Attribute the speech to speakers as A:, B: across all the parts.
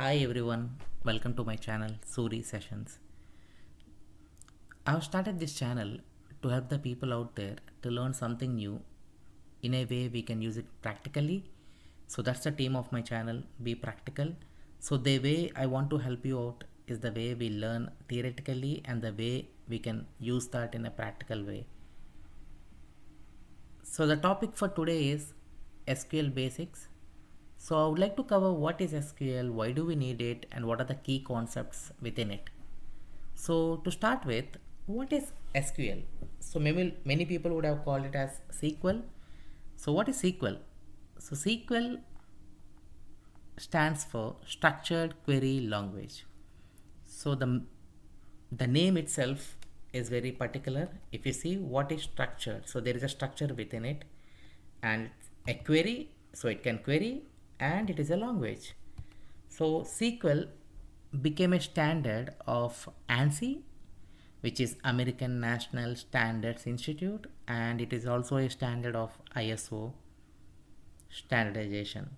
A: Hi everyone, welcome to my channel Suri Sessions. I've started this channel to help the people out there to learn something new in a way we can use it practically. So that's the theme of my channel, be practical. So the way I want to help you out is the way we learn theoretically and the way we can use that in a practical way. So the topic for today is SQL Basics. So I would like to cover what is SQL, why do we need it, and what are the key concepts within it. So to start with, what is SQL? So maybe many people would have called it as SQL. So what is SQL? So SQL stands for Structured Query Language. So the name itself is very particular. If you see what is structured, so there is a structure within it, and a query, so it can query, and it is a language. So SQL became a standard of ANSI, which is American National Standards Institute, and it is also a standard of ISO standardization.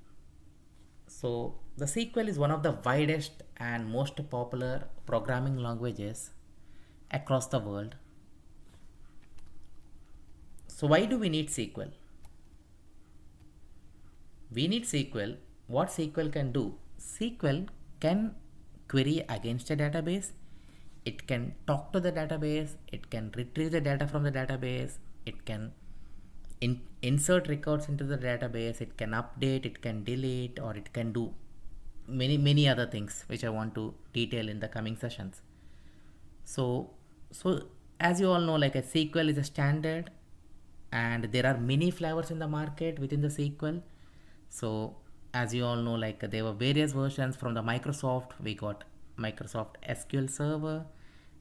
A: So the SQL is one of the widest and most popular programming languages across the world. So why do we need SQL? We need SQL. What SQL can do? SQL can query against a database. It can talk to the database. It can retrieve the data from the database. It can insert records into the database. It can update. It can delete, or it can do many other things which I want to detail in the coming sessions. So as you all know, like a SQL is a standard, and there are many flavors in the market within the SQL. So as you all know, like there were various versions from the Microsoft. We got Microsoft SQL Server,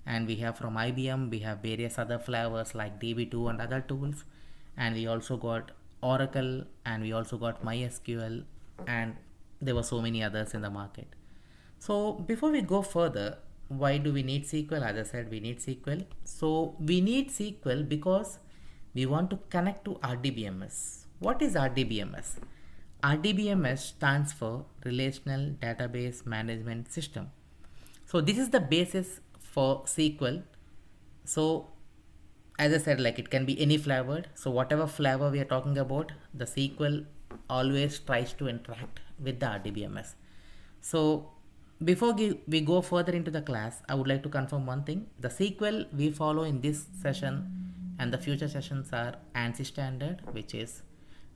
A: and we have from IBM, we have various other flavors like DB2 and other tools, and we also got Oracle, and we also got MySQL, and there were so many others in the market. So before we go further, why do we need SQL? As I said, we need SQL. So we need SQL because we want to connect to RDBMS. What is RDBMS? RDBMS stands for Relational Database Management System. So this is the basis for SQL. So as I said, like it can be any flavored. So whatever flavor we are talking about, the SQL always tries to interact with the RDBMS. So before we go further into the class, I would like to confirm one thing. The SQL we follow in this session and the future sessions are ANSI standard, which is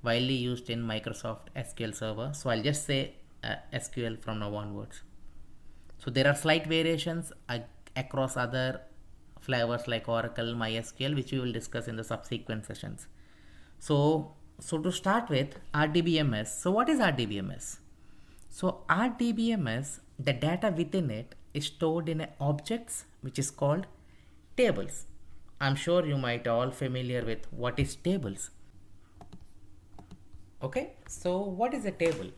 A: widely used in Microsoft SQL Server. So I'll just say SQL from now onwards. So there are slight variations across other flavors like Oracle, MySQL, which we will discuss in the subsequent sessions. So to start with RDBMS. So what is RDBMS? So RDBMS, the data within it is stored in objects which is called tables. I'm sure you might all familiar with what is tables. Okay, so what is a table?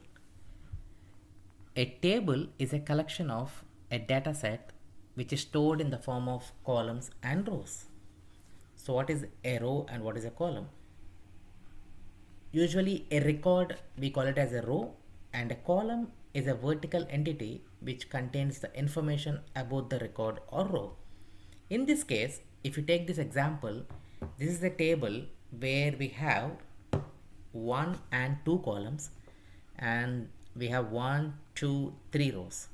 A: A table is a collection of a data set which is stored in the form of columns and rows. So what is a row and what is a column? Usually a record, we call it as a row, and a column is a vertical entity which contains the information about the record or row. In this case, if you take this example, this is a table where we have 1 and 2 columns, and we have 1, 2, 3 rows.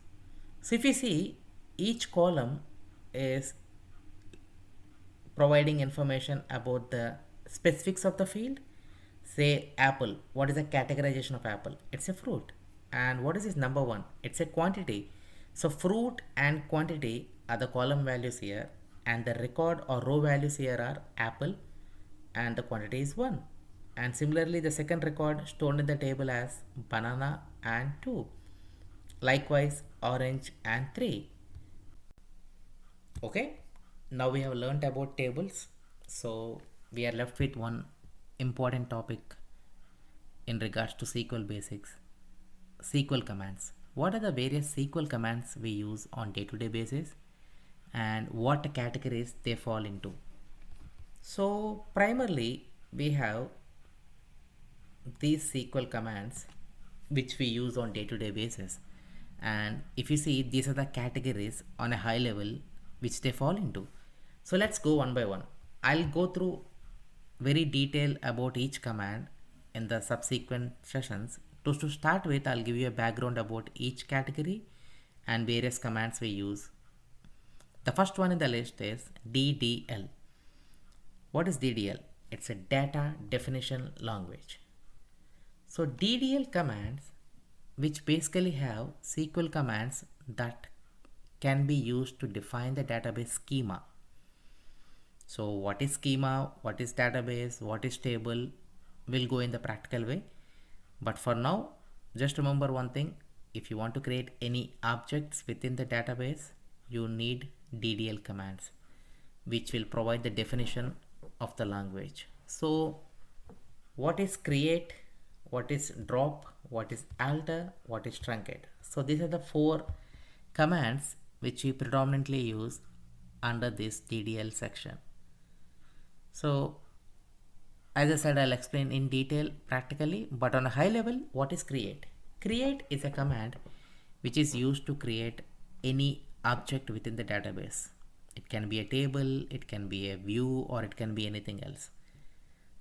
A: So if you see, each column is providing information about the specifics of the field. Say apple, what is the categorization of apple? It's a fruit. And what is this number 1? It's a quantity. So fruit and quantity are the column values here, and the record or row values here are apple, and the quantity is 1. And similarly, the second record stored in the table as banana and 2. Likewise, orange and 3. Okay, now we have learned about tables. So we are left with one important topic in regards to SQL basics. SQL commands. What are the various SQL commands we use on day-to-day basis, and what categories they fall into? So primarily we have these SQL commands which we use on day-to-day basis, And if you see, these are the categories on a high level which they fall into. So let's go one by one. I'll go through very detail about each command in the subsequent sessions. To start with, I'll give you a background about each category and various commands we use. The first one in the list is DDL. What is DDL? It's a data definition language. So DDL commands, which basically have SQL commands that can be used to define the database schema. So what is schema, what is database, what is table, will go in the practical way. But for now, just remember one thing: if you want to create any objects within the database, you need DDL commands, which will provide the definition of the language. So what is create, what is drop, what is alter, what is truncate? So these are the four commands which we predominantly use under this DDL section. So as I said, I'll explain in detail practically, but on a high level, what is create? Create is a command which is used to create any object within the database. It can be a table, it can be a view, or it can be anything else.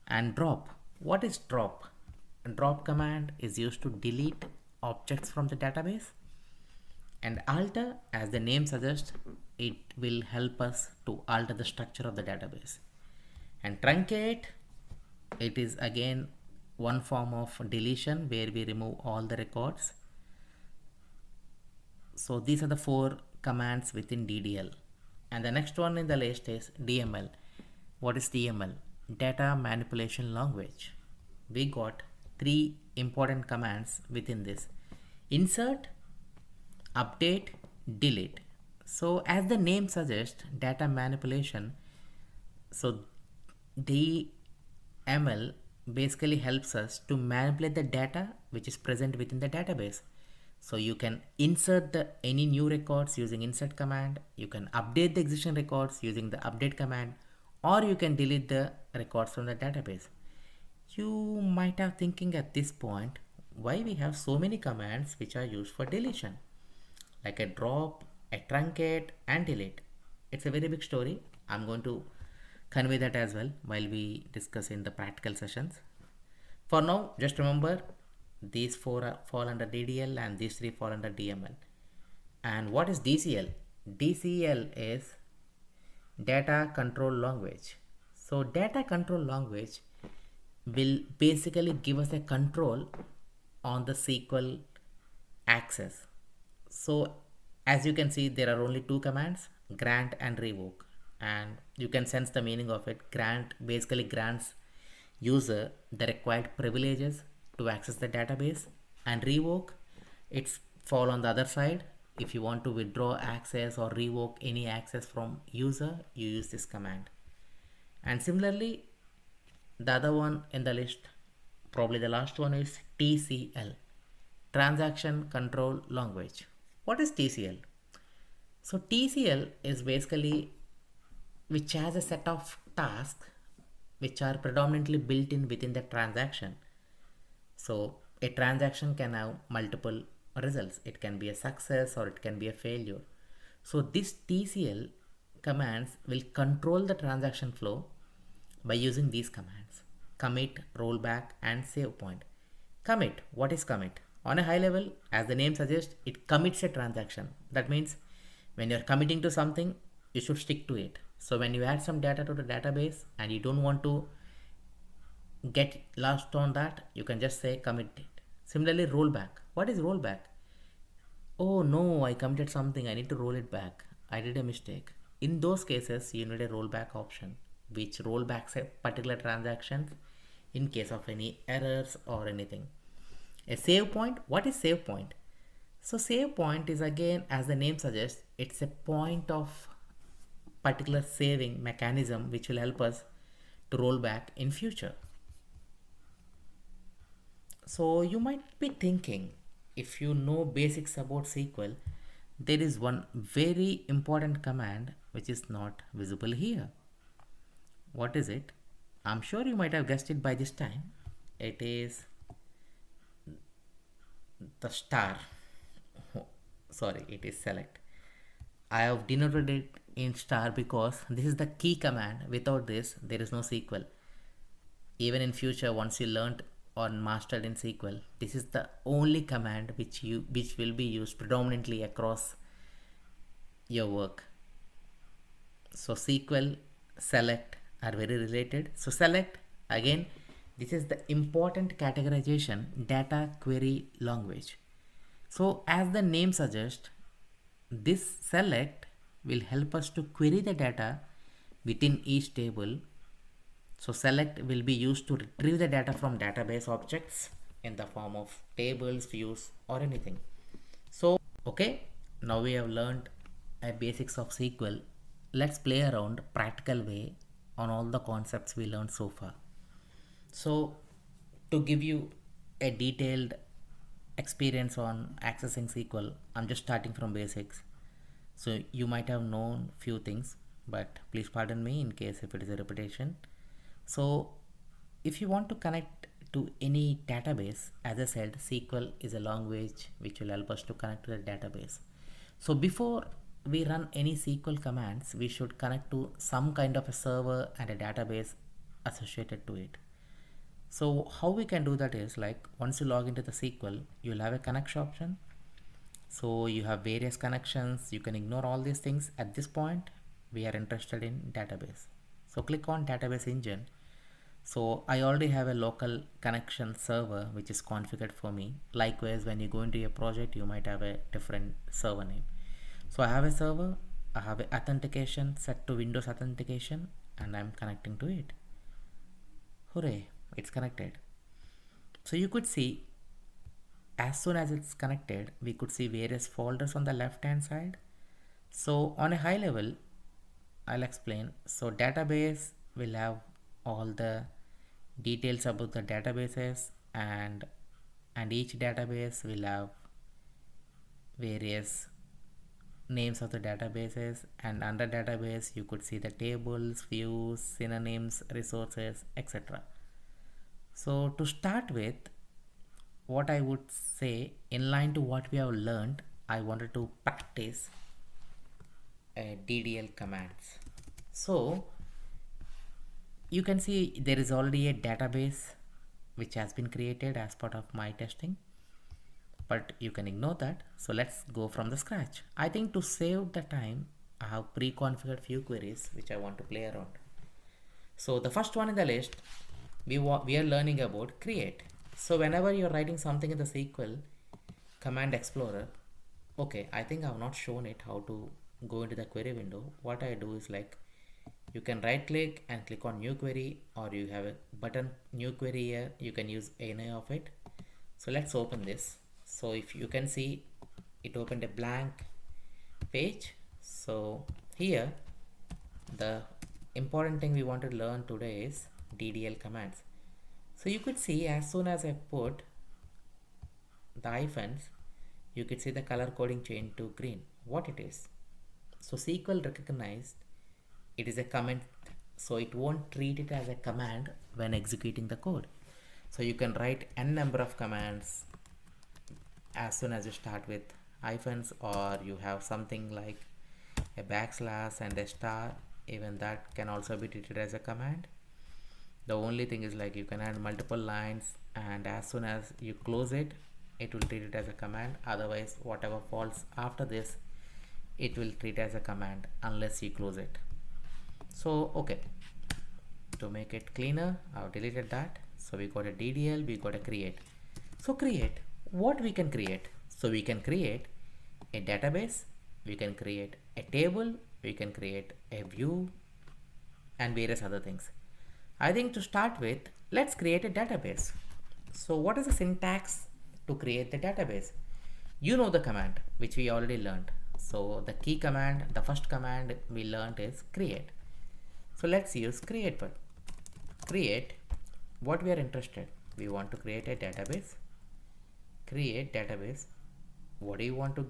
A: And drop. What is drop? A drop command is used to delete objects from the database. And alter, as the name suggests, it will help us to alter the structure of the database. And truncate, it is again one form of deletion where we remove all the records. So these are the four commands within DDL. And the next one in the list is DML. What is DML? Data manipulation language. We got three important commands within this: insert, update, delete. So as the name suggests, data manipulation, so DML basically helps us to manipulate the data which is present within the database. So you can insert any new records using insert command, you can update the existing records using the update command, or you can delete the records from the database. You might have thinking at this point, why we have so many commands which are used for deletion, like a drop, a truncate, and delete. It's a very big story. I'm going to convey that as well while we discuss in the practical sessions. For now, just remember these four fall under DDL and these three fall under DML. And what is DCL? DCL is data control language. So data control language will basically give us a control on the SQL access. So as you can see, there are only two commands, grant and revoke, and you can sense the meaning of it. Grant basically grants user the required privileges to access the database, and revoke, it's fall on the other side. If you want to withdraw access or revoke any access from user, you use this command. And similarly, the other one in the list, probably the last one, is TCL, transaction control language. What is TCL? So TCL is basically which has a set of tasks which are predominantly built in within the transaction. So a transaction can have multiple results. It can be a success or it can be a failure. So this TCL commands will control the transaction flow by using these commands: commit, rollback, and save point. Commit. What is commit? On a high level, as the name suggests, it commits a transaction. That means when you're committing to something, you should stick to it. So when you add some data to the database and you don't want to get lost on that, you can just say commit it. Similarly, rollback. What is rollback? Oh no, I committed something, I need to roll it back. I did a mistake. In those cases, you need a rollback option which rollbacks a particular transaction in case of any errors or anything. A save point. What is save point? So save point is, again, as the name suggests, it's a point of particular saving mechanism which will help us to roll back in future. So you might be thinking, if you know basics about SQL, there is one very important command which is not visible here. What is it? I'm sure you might have guessed it by this time. It is the star. sorry, it is select. I have denoted it in star because this is the key command. Without this, there is no SQL. Even in future, once you learned or mastered in SQL, this is the only command which will be used predominantly across your work. So SQL, select are very related. So select, again, this is the important categorization data query language. So as the name suggests, this select will help us to query the data within each table. So select will be used to retrieve the data from database objects in the form of tables, views, or anything. So okay, now we have learned a basics of SQL. Let's play around practical way on all the concepts we learned so far. So to give you a detailed experience on accessing SQL, I'm just starting from basics. So you might have known few things, but please pardon me in case if it is a repetition. So if you want to connect to any database, as I said, SQL is a language which will help us to connect to the database. So before we run any SQL commands, we should connect to some kind of a server and a database associated to it. So how we can do that is, like, once you log into the SQL, you'll have a connection option. So you have various connections. You can ignore all these things. At this point, we are interested in database. So click on database engine. So I already have a local connection server which is configured for me. Likewise, when you go into a project, you might have a different server name. So I have a server, I have a authentication set to Windows authentication, and I'm connecting to it. Hooray, it's connected. So you could see as soon as it's connected, we could see various folders on the left hand side. So on a high level, I'll explain. So database will have all the details about the databases, and each database will have various names of the databases, and under database you could see the tables, views, synonyms, resources, etc. So to start with, what I would say, in line to what we have learned, I wanted to practice DDL commands. So you can see there is already a database which has been created as part of my testing, but you can ignore that. So let's go from the scratch. I think to save the time, I have pre-configured few queries which I want to play around. So the first one in the list, we are learning about create. So whenever you're writing something in the SQL Command Explorer, okay, I think I have not shown it how to go into the query window. What I do is, like, you can right click and click on new query, or you have a button new query here. You can use any of it. So let's open this. So if you can see, it opened a blank page. So here the important thing we want to learn today is DDL commands. So you could see as soon as I put the hyphens, you could see the color coding change to green. What it is? So SQL recognized it is a comment, so it won't treat it as a command when executing the code. So you can write n number of commands as soon as you start with hyphens, or you have something like a backslash and a star. Even that can also be treated as a command. The only thing is, like, you can add multiple lines, and as soon as you close it, it will treat it as a command. Otherwise, whatever falls after this, it will treat as a command unless you close it. So okay, to make it cleaner, I've deleted that. So we got a DDL, we got a create. So create, what we can create? So we can create a database, we can create a table, we can create a view, and various other things. I think to start with, let's create a database. So what is the syntax to create the database? You know the command which we already learned. So the key command, the first command we learned is create. So let's use create. But create, what we are interested, we want to create a database. Create database. What do you want to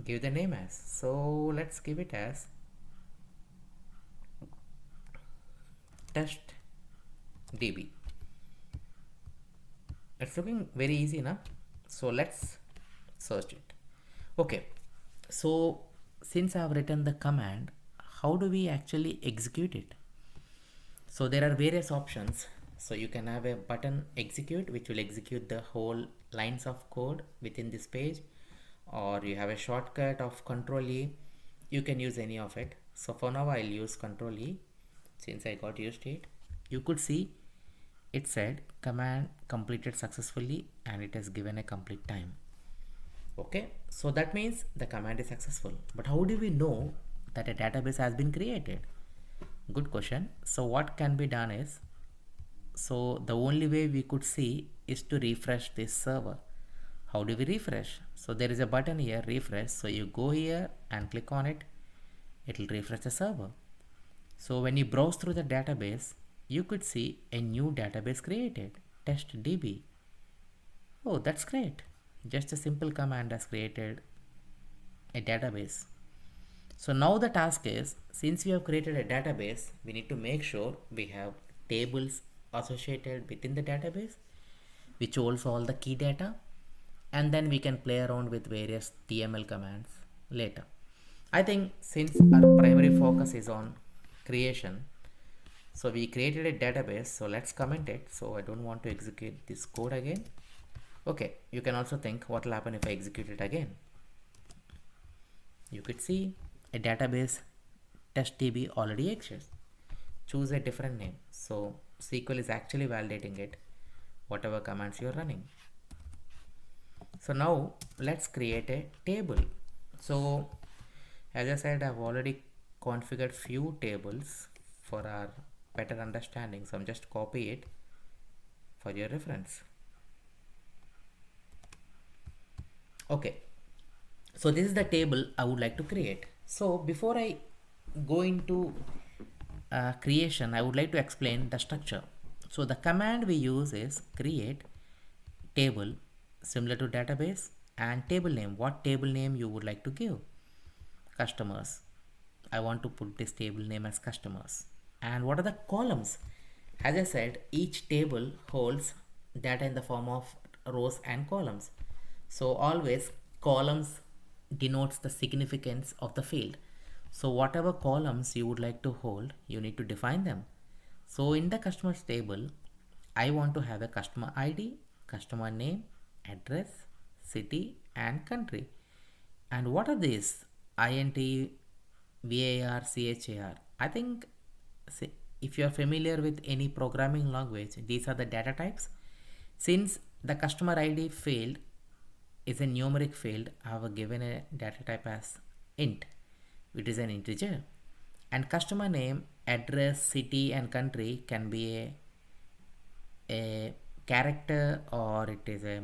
A: give the name as? So let's give it as test DB. It's looking very easy now. So let's search it. Okay, So since I have written the command, how do we actually execute it? So there are various options. So you can have a button execute, which will execute the whole lines of code within this page, or you have a shortcut of control E. You can use any of it. So for now I'll use control E since I got used to it. You could see it said command completed successfully and it has given a complete time. Okay, so that means the command is successful. But how do we know that a database has been created? Good question. So what can be done is, so the only way we could see is to refresh this server. How do we refresh? So there is a button here, refresh. So you go here and click on it. It will refresh the server. So when you browse through the database, you could see a new database created, testdb. Oh, that's great. Just a simple command has created a database. So now the task is, since we have created a database, we need to make sure we have tables associated within the database, which holds all the key data, and then we can play around with various DML commands later. I think since our primary focus is on creation, so we created a database, so let's comment it. So I don't want to execute this code again. Okay, you can also think what will happen if I execute it again. You could see a database testdb already exists. Choose a different name. So SQL is actually validating it, whatever commands you're running. So now let's create a table. So as I said, I've already configured few tables for our better understanding. So I'm just copy it for your reference. Okay, so this is the table I would like to create. So before I go into creation, I would like to explain the structure. So the command we use is create table, similar to database, and table name. What table name you would like to give? Customers. I want to put this table name as customers. And what are the columns? As I said, each table holds data in the form of rows and columns. So always columns denotes the significance of the field. So whatever columns you would like to hold, you need to define them. So in the customers table, I want to have a customer ID, customer name, address, city, and country. And what are these? INT, VAR, CHAR. I think if you are familiar with any programming language, these are the data types. Since the customer ID field is a numeric field, I have given a data type as int, which is an integer. And customer name, address, city, and country can be a character, or it is a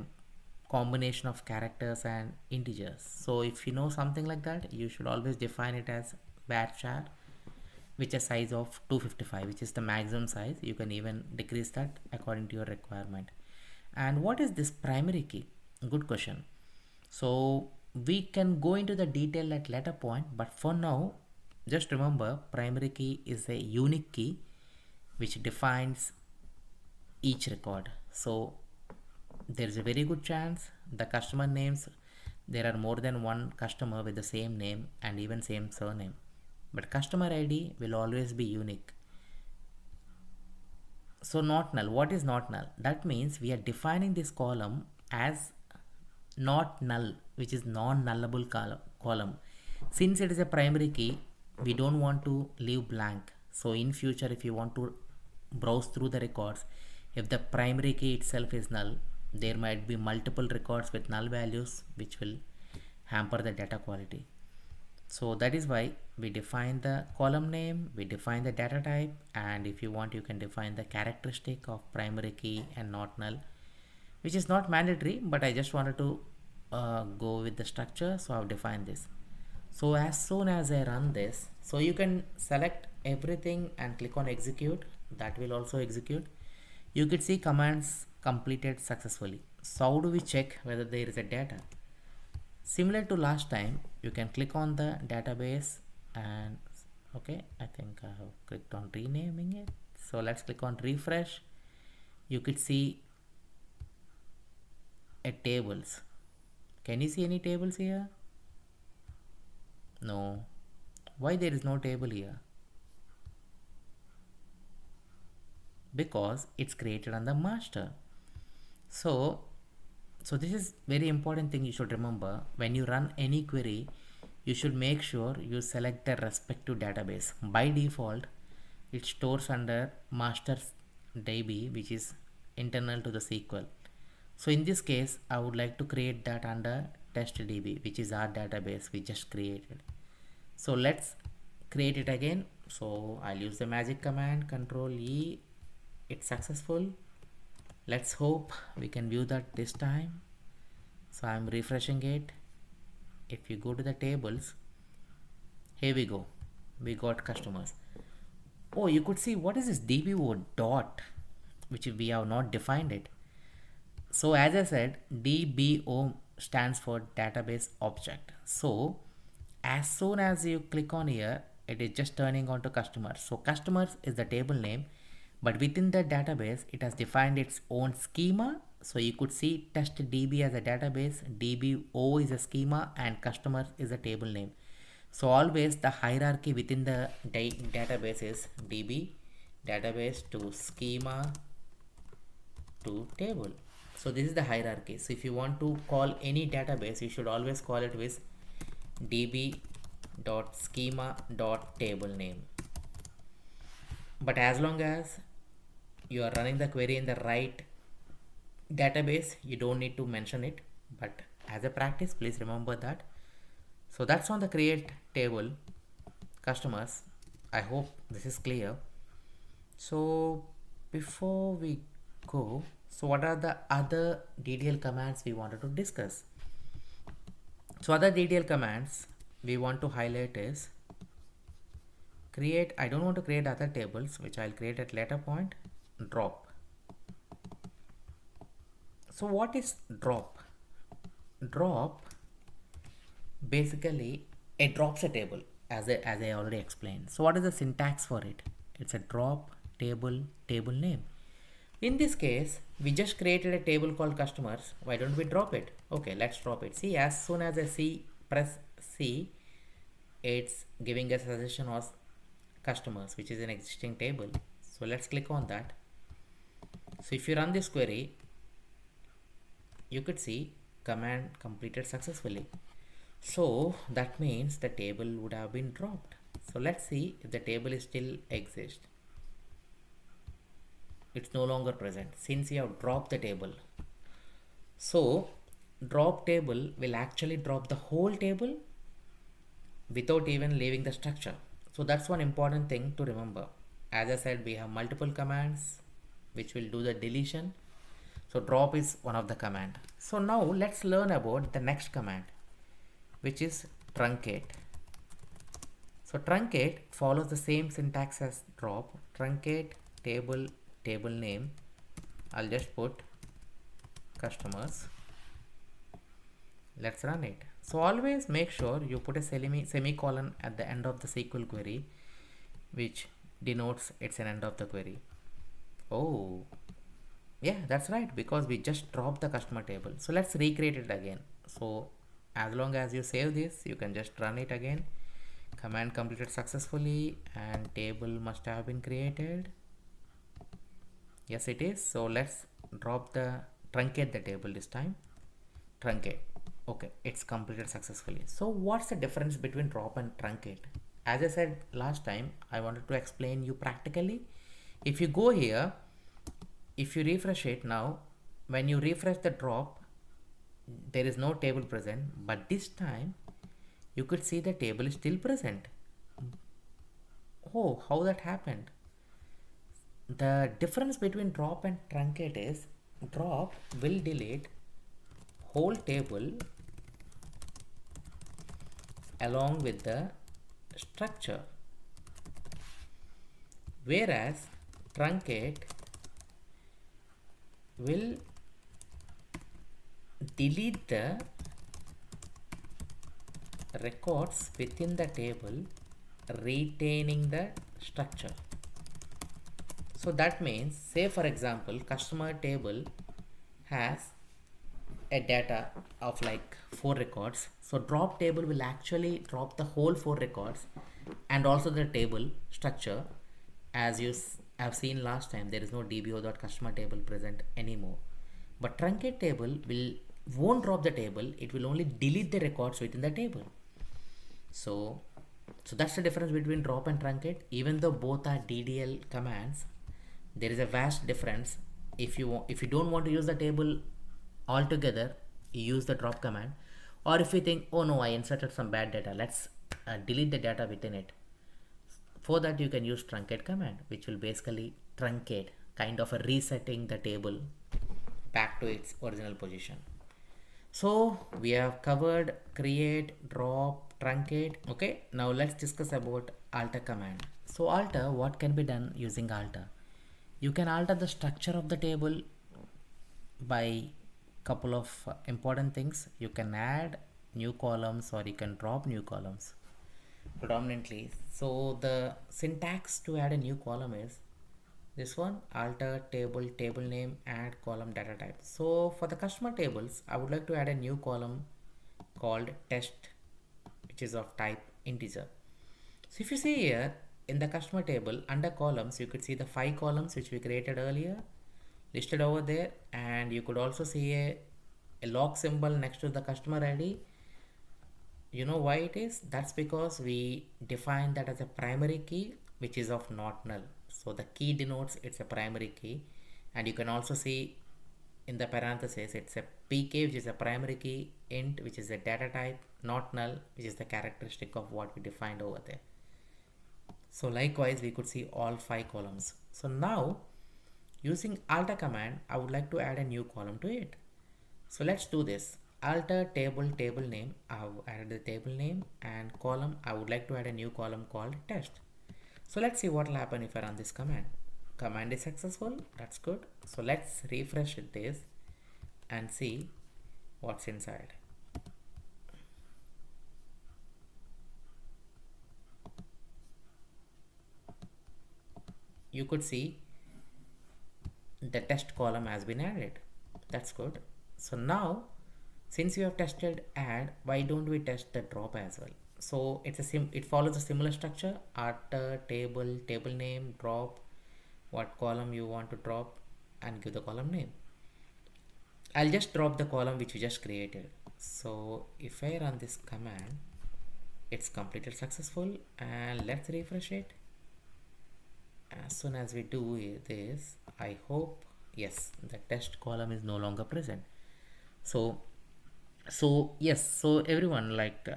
A: combination of characters and integers. So if you know something like that, you should always define it as varchar, which is size of 255, which is the maximum size. You can even decrease that according to your requirement. And what is this primary key? Good question. So we can go into the detail at later point, but for now, just remember primary key is a unique key which defines each record. So there is a very good chance the customer names, there are more than one customer with the same name and even same surname, but customer ID will always be unique. So not null. What is not null? That means we are defining this column as not null, which is non-nullable column. Since it is a primary key, we don't want to leave blank. So in future, if you want to browse through the records, if the primary key itself is null, there might be multiple records with null values, which will hamper the data quality. So that is why we define the column name, we define the data type, and if you want, you can define the characteristic of primary key and not null, which is not mandatory, but I just wanted to go with the structure, so I've defined this. So as soon as I run this, so you can select everything and click on execute. That will also execute. You could see commands completed successfully. So how do we check whether there is a data? Similar to last time, you can click on the database and okay, I think I have clicked on renaming it. So let's click on refresh. You could see a tables. Can you see any tables here? No. Why there is no table here? Because it's created on the master. So, so this is very important thing you should remember. When you run any query, you should make sure you select the respective database. By default, it stores under master DB, which is internal to the SQL. So in this case, I would like to create that under testDB, which is our database we just created. So let's create it again. So I'll use the magic command, Control E. It's successful. Let's hope we can view that this time. So I'm refreshing it. If you go to the tables, here we go. We got customers. Oh, you could see what is this DBO dot, which we have not defined it. So as I said, DBO stands for database object. So as soon as you click on here, it is just turning on to customers. So customers is the table name, but within the database, it has defined its own schema. So you could see test DB as a database, DBO is a schema, and customers is a table name. So always the hierarchy within the database is DB, database to schema to table. So this is the hierarchy. So if you want to call any database, you should always call it with db.schema.table name. But as long as you are running the query in the right database, you don't need to mention it. But as a practice, please remember that. So that's on the create table customers. I hope this is clear. So before we go, so what are the other DDL commands we wanted to discuss? So other DDL commands we want to highlight is create. I don't want to create other tables, which I'll create at later point. Drop. So what is drop? Drop basically it drops a table as I already explained. So what is the syntax for it? It's a drop table name. In this case, we just created a table called customers. Why don't we drop it? Okay, let's drop it. See, as soon as I press C, it's giving a suggestion of customers, which is an existing table. So let's click on that. So if you run this query, you could see command completed successfully. So that means the table would have been dropped. So let's see if the table is still exists. It's no longer present since you have dropped the table. So drop table will actually drop the whole table without even leaving the structure. So that's one important thing to remember. As I said, we have multiple commands which will do the deletion. So drop is one of the command. So now let's learn about the next command, which is truncate. So truncate follows the same syntax as drop. Truncate table name. I'll just put customers. Let's run it. So always make sure you put a semicolon at the end of the SQL query, which denotes it's an end of the query. Oh, yeah, that's right, because we just dropped the customer table. So let's recreate it again. So as long as you save this, you can just run it again. Command completed successfully and table must have been created. Yes, it is. So let's truncate the table this time. Truncate. Okay, it's completed successfully. So what's the difference between drop and truncate? As I said last time, I wanted to explain you practically. If you go here, if you refresh it now, when you refresh the drop, there is no table present, but this time you could see the table is still present. Oh, how that happened? The difference between drop and truncate is drop will delete whole table along with the structure, whereas truncate will delete the records within the table, retaining the structure. So that means, say for example, customer table has a data of like 4 records. So drop table will actually drop the whole 4 records and also the table structure. As you have seen last time, there is no dbo.customer table present anymore. But truncate table won't drop the table, it will only delete the records within the table. So that's the difference between drop and truncate. Even though both are DDL commands, there is a vast difference. If you don't want to use the table altogether, you use the drop command. Or if you think, oh no, I inserted some bad data, let's delete the data within it. For that, you can use truncate command, which will basically truncate, kind of a resetting the table back to its original position. So we have covered create, drop, truncate. Okay, now let's discuss about alter command. So alter, what can be done using alter? You can alter the structure of the table by couple of important things. You can add new columns or you can drop new columns predominantly. So the syntax to add a new column is this one: alter table, table name, add column data type. So for the customer tables, I would like to add a new column called test, which is of type integer. So if you see here in the customer table under columns, you could see the 5 columns which we created earlier listed over there, and you could also see a log symbol next to the customer ID. You know why it is? That's because we define that as a primary key which is of not null. So the key denotes it's a primary key, and you can also see in the parenthesis it's a pk, which is a primary key, int, which is a data type, not null, which is the characteristic of what we defined over there. So likewise, we could see all 5 columns. So now using alter command, I would like to add a new column to it. So let's do this. Alter table, table name. I have added the table name, and column, I would like to add a new column called test. So let's see what will happen if I run this command. Command is successful. That's good. So let's refresh this and see what's inside. You could see the test column has been added. That's good. So now, since you have tested add, why don't we test the drop as well? So it follows a similar structure: alter table, table name, drop, what column you want to drop, and give the column name. I'll just drop the column which we just created. So if I run this command, it's completed successful, and let's refresh it. As soon as we do this, I hope, yes, the test column is no longer present. So yes, so everyone, like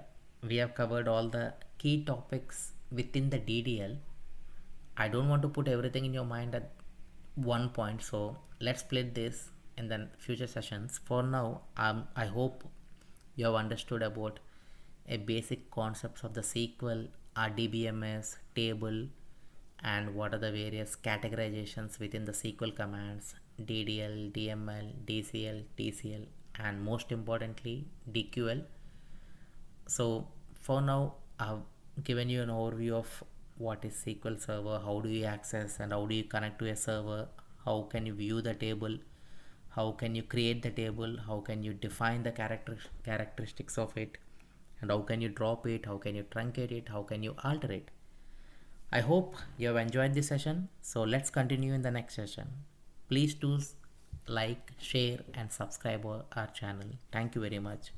A: we have covered all the key topics within the DDL. I don't want to put everything in your mind at one point, so let's split this in the future sessions. For now, I hope you have understood about a basic concepts of the SQL, RDBMS, table, and what are the various categorizations within the SQL commands, DDL, DML, DCL, TCL, and most importantly DQL. So for now, I've given you an overview of what is SQL Server, how do you access and how do you connect to a server, how can you view the table, how can you create the table, how can you define the characteristics of it, and how can you drop it, how can you truncate it, how can you alter it. I hope you have enjoyed this session. So let's continue in the next session. Please do like, share, and subscribe our channel. Thank you very much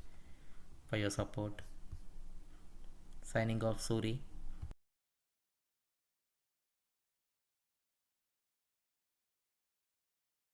A: for your support. Signing off, Suri.